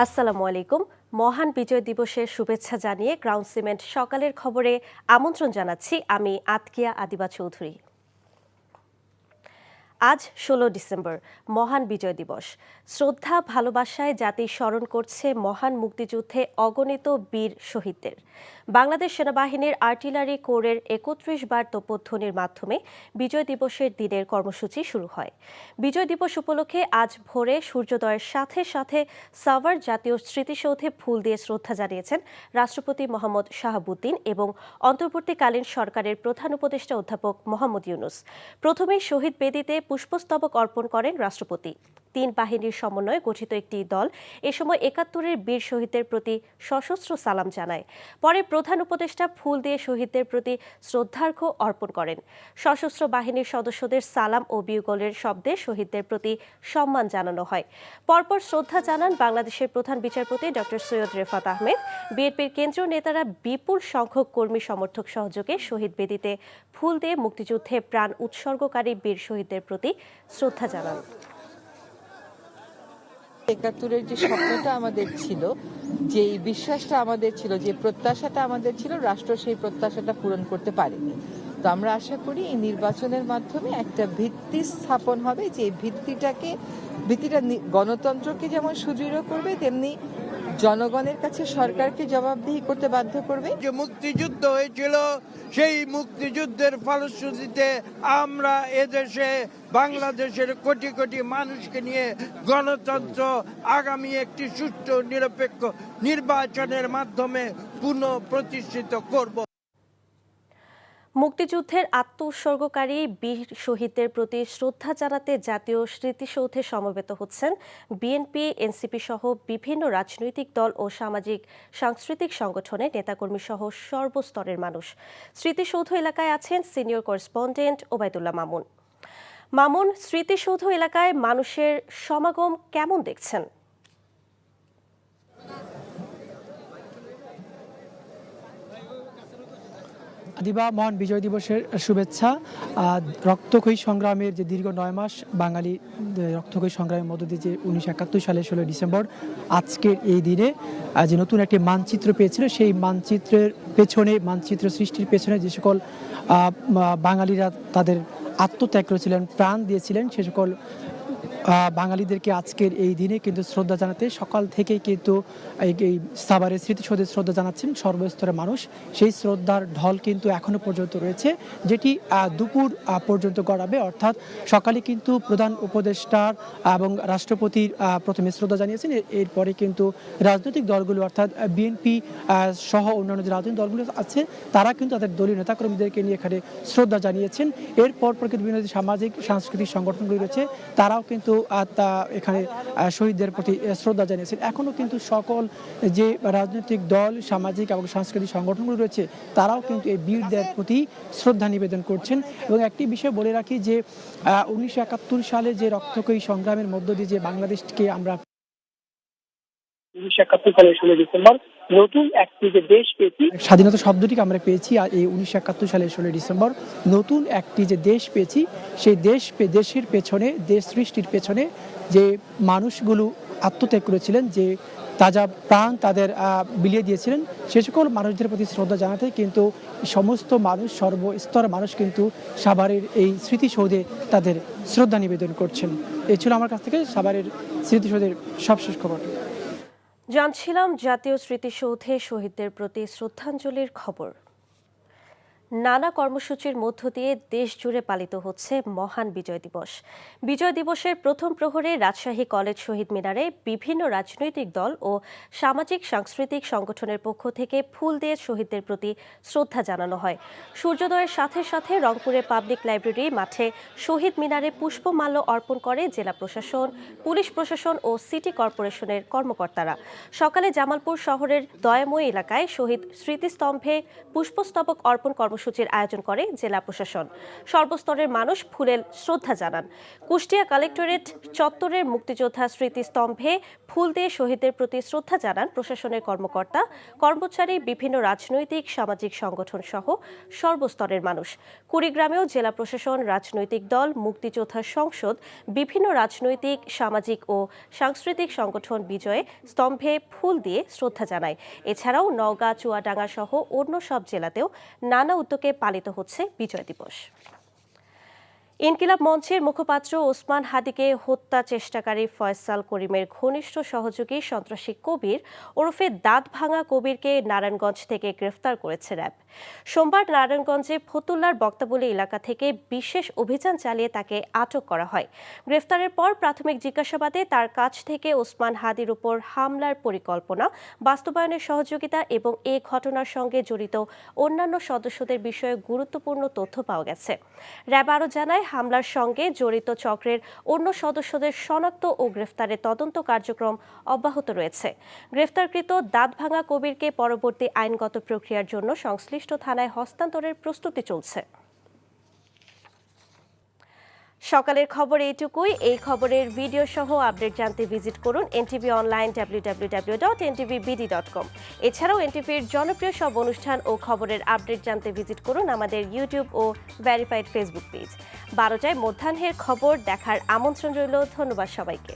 আসসালামু আলাইকুম। মহান বিজয় দিবসের শুভেচ্ছা জানিয়ে গ্রাউন্ড সিমেন্ট সকালের খবরে আমন্ত্রণ জানাচ্ছি আমি আতকিয়া আদিবা চৌধুরী। আজ ১৬ ডিসেম্বর মহান বিজয় দিবস। শ্রদ্ধা ভালোবাসায় জাতি স্মরণ করছে মহান মুক্তিযুদ্ধে অগণিত বীর শহীদদের। বাংলাদেশ সেনাবাহিনীর আর্টিলারি কোরের ৩১ বার তোপধ্বনির মাধ্যমে বিজয় দিবসের দিনের কর্মসূচি শুরু হয়। বিজয় দিবস উপলক্ষে আজ ভোরে সূর্যোদয়ের সাথে সাথে সাভার জাতীয় স্মৃতিসৌধে ফুল দিয়ে শ্রদ্ধা জানিয়েছেন রাষ্ট্রপতি মোহাম্মদ শাহাবুদ্দিন এবং অন্তর্বর্তীকালীন সরকারের প্রধান উপদেষ্টা অধ্যাপক মোহাম্মদ ইউনুস। প্রথমেই শহীদ বেদিতে পুষ্পস্তবক অর্পণ করেন রাষ্ট্রপতি। ৩ বাহিনীর সমন্বয়ে গঠিত একটি দল এ সময় ৭১-এর বীর শহীদদের প্রতি সশস্ত্র সালাম জানায়। পরে প্রধান উপদেষ্টা ফুল দিয়ে শহীদদের প্রতি শ্রদ্ধার্ঘ্য অর্পণ করেন। সশস্ত্র বাহিনীর সদস্যদের সালাম ও বিউগলের শব্দে শহীদদের প্রতি সম্মান জানানো হয়। পরপর শ্রদ্ধা জানান বাংলাদেশের প্রধান বিচারপতি ডক্টর সৈয়দ রেফাত আহমেদ। বিএনপির কেন্দ্রীয় নেতারা বিপুল সংখ্যক কর্মী সমর্থক সহযোগে শহীদ বেদিতে ফুল দিয়ে মুক্তিযুদ্ধে প্রাণ উৎসর্গকারী বীর শহীদদের প্রতি শ্রদ্ধা জানান। ৭১-এর যে স্বপ্নটা আমাদের ছিল, যে বিশ্বাসটা আমাদের ছিল, যে প্রত্যাশাটা আমাদের ছিল, রাষ্ট্র সেই প্রত্যাশাটা পূরণ করতে পারেনি। তো আমরা আশা করি এই নির্বাচনের মাধ্যমে একটা ভিত্তি স্থাপন হবে, যে ভিত্তিটা গণতন্ত্রকে যেমন সুদৃঢ় করবে, তেমনি জনগণের কাছে সরকারকে জবাবদিহি করতে বাধ্য করবে। যে মুক্তিযুদ্ধ হয়েছিল, সেই মুক্তিযুদ্ধের ফলশ্রুতিতে আমরা এদেশে বাংলাদেশের কোটি কোটি মানুষকে নিয়ে গণতন্ত্র আগামী একটি সুষ্ঠু নিরপেক্ষ নির্বাচনের মাধ্যমে পুনঃপ্রতিষ্ঠিত করব। মুক্তিযুদ্ধের আত্মউৎসর্গকারী বীর শহীদদের প্রতি শ্রদ্ধা জানাতে জাতীয় স্মৃতিসৌধে সমবেত হচ্ছেন বিএনপি, এনসিপি সহ বিভিন্ন রাজনৈতিক দল ও সামাজিক সাংস্কৃতিক সংগঠনের নেতাকর্মী সহ সর্বস্তরের মানুষ। স্মৃতিসৌধ এলাকায় আছেন সিনিয়র করেসপন্ডেন্ট ওবায়দুল্লাহ মামুন। মামুন, স্মৃতিসৌধ এলাকায় মানুষের সমাগম কেমন দেখছেন? দিবা, মহান বিজয় দিবসের শুভেচ্ছা। রক্তক্ষয়ী সংগ্রামের যে দীর্ঘ ৯ মাস বাঙালি রক্তক্ষয়ী সংগ্রামের মধ্য দিয়ে যে ১৯৭১ সালের ১৬ ডিসেম্বর আজকের এই দিনে যে নতুন একটি মানচিত্র পেয়েছিল, সেই মানচিত্রের পেছনে, মানচিত্র সৃষ্টির পেছনে যে সকল বাঙালিরা তাদের আত্মত্যাগ করেছিলেন, প্রাণ দিয়েছিলেন, সে সকল বাঙালিদেরকে আজকের এই দিনে কিন্তু শ্রদ্ধা জানাতে সকাল থেকেই কিন্তু এই সাভারের স্মৃতিসৌধে শ্রদ্ধা জানাচ্ছেন সর্বস্তরের মানুষ। সেই শ্রদ্ধার ঢল কিন্তু এখনো পর্যন্ত রয়েছে, যেটি দুপুর পর্যন্ত গড়াবে। অর্থাৎ সকালে কিন্তু প্রধান উপদেষ্টার এবং রাষ্ট্রপতির প্রথমে শ্রদ্ধা জানিয়েছেন, এরপরে কিন্তু রাজনৈতিক দলগুলো অর্থাৎ বিএনপি সহ অন্যান্য যে রাজনৈতিক দলগুলো আছে তারা কিন্তু তাদের দলীয় নেতাকর্মীদেরকে নিয়ে এখানে শ্রদ্ধা জানিয়েছেন। এরপর কিন্তু বিভিন্ন সামাজিক সাংস্কৃতিক সংগঠনগুলি রয়েছে, তারাও কিন্তু এখানে শহীদদের প্রতি শ্রদ্ধা জানিয়েছেন। এখনো কিন্তু সকল যে রাজনৈতিক দল, সামাজিক এবং সাংস্কৃতিক সংগঠনগুলো রয়েছে তারাও কিন্তু এই বীরদের প্রতি শ্রদ্ধা নিবেদন করছেন। এবং একটি বিষয় বলে রাখি যে ১৯৭১ সালে যে রক্তক্ষয়ী সংগ্রামের মধ্য দিয়ে যে বাংলাদেশকে আমরা ১৯৭১ সালের ১৬ ডিসেম্বর নতুন একটি যে দেশ পেয়েছি, স্বাধীনতা শব্দটিকে আমরা পেয়েছি, আর এই ১৯৭১ সালের ১৬ ডিসেম্বর নতুন একটি যে দেশ পেয়েছি, সেই দেশের পেছনে, দেশ সৃষ্টির পেছনে যে মানুষগুলো আত্মত্যাগ করেছিলেন, যে তাজা প্রাণ তাদের বিলিয়ে দিয়েছিলেন, সে সকল মানুষদের প্রতি শ্রদ্ধা জানাতে কিন্তু সমস্ত মানুষ, সর্বস্তরের মানুষ কিন্তু সাভারের এই স্মৃতিসৌধে তাদের শ্রদ্ধা নিবেদন করছেন। এই ছিল আমার কাছ থেকে সাভারের স্মৃতিসৌধের সবশেষ খবর। জানছিলাম জাতীয় স্মৃতিসৌধে শহীদদের প্রতি শ্রদ্ধাঞ্জলির খবর। নানা কর্মসূচির মধ্য দিয়ে দেশ জুড়ে পালিত হচ্ছে মহান বিজয় দিবস। বিজয় দিবসের প্রথম প্রহরে রাজশাহী কলেজ শহীদ মিনারে বিভিন্ন রাজনৈতিক দল ও সামাজিক সাংস্কৃতিক সংগঠনের পক্ষ থেকে ফুল দিয়ে শহীদদের প্রতি শ্রদ্ধা জানানো হয়। সূর্যোদয়ের সাথে সাথে রংপুরের পাবলিক লাইব্রেরি মাঠে শহীদ মিনারে পুষ্পমাল্য অর্পণ করে জেলা প্রশাসন, পুলিশ প্রশাসন ও সিটি কর্পোরেশনের কর্মকর্তারা। সকালে জামালপুর শহরের দয়াময় এলাকায় শহীদ স্মৃতিস্তম্ভে পুষ্পস্তবক অর্পণ কর্মসূচির আয়োজন করে জেলা প্রশাসন। সর্বস্তরের মানুষ ফুলেল শ্রদ্ধা জানান। কুষ্টিয়া কালেক্টরেট চত্বরের মুক্তিযোদ্ধা স্মৃতিস্তম্ভে ফুল দিয়ে শহীদদের প্রতি শ্রদ্ধা জানান প্রশাসনের কর্মকর্তা, কর্মচারী, বিভিন্ন রাজনৈতিক সামাজিক সংগঠন সহ সর্বস্তরের মানুষ। কুড়িগ্রামেও জেলা প্রশাসন, রাজনৈতিক দল, মুক্তিযোদ্ধা সংসদ, বিভিন্ন রাজনৈতিক, সামাজিক ও সাংস্কৃতিক সংগঠন বিজয়ে স্তম্ভে ফুল দিয়ে শ্রদ্ধা জানায়। এছাড়াও নওগাঁ, চুয়াডাঙ্গা সহ অন্য সব জেলাতেও নানা উদ্যোগে পালিত হচ্ছে বিজয় দিবস। ইনকিলাব মঞ্চের মুখপাত্র ওসমান হাদিকে হত্যা চেষ্টাকারী ফয়সাল করিমের ঘনিষ্ঠ সহযোগী সন্ত্রাসী কবির ওরফে দাঁত ভাঙা কবিরকে নারায়ণগঞ্জ থেকে গ্রেফতার করেছে র্যাব। সোমবার নারায়ণগঞ্জে ফতুল্লার বক্তাবলী এলাকা থেকে বিশেষ অভিযান চালিয়ে তাকে আটক করা হয়। গ্রেফতারের পর প্রাথমিক জিজ্ঞাসাবাদে তার কাছ থেকে ওসমান হাদির উপর হামলার পরিকল্পনা, বাস্তবায়নের সহযোগিতা এবং এ ঘটনার সঙ্গে জড়িত অন্যান্য সদস্যদের বিষয়ে গুরুত্বপূর্ণ তথ্য পাওয়া গেছে। র্যাব আরও জানায়, হামলার সঙ্গে জড়িত চক্রের অন্য সদস্যদের শনাক্ত ও গ্রেফতারের তদন্ত কার্যক্রম অব্যাহত রয়েছে। গ্রেফতারকৃত দাঁতভাঙা কবিরকে পরবর্তী আইনগত প্রক্রিয়ার জন্য সংশ্লিষ্ট থানায় হস্তান্তরের প্রস্তুতি চলছে। সকালের খবর এইটুকুই। এই খবরের ভিডিও সহ আপডেট জানতে ভিজিট করুন এনটিভি অনলাইন www.ntvbd.com। এছাড়াও এনটিভির জনপ্রিয় সব অনুষ্ঠান ও খবরের আপডেট জানতে ভিজিট করুন আমাদের ইউটিউব ও ভেরিফাইড ফেসবুক পেজ। 12টায় মধ্যাহ্নের খবর দেখার আমন্ত্রণ রইল। ধন্যবাদ সবাইকে।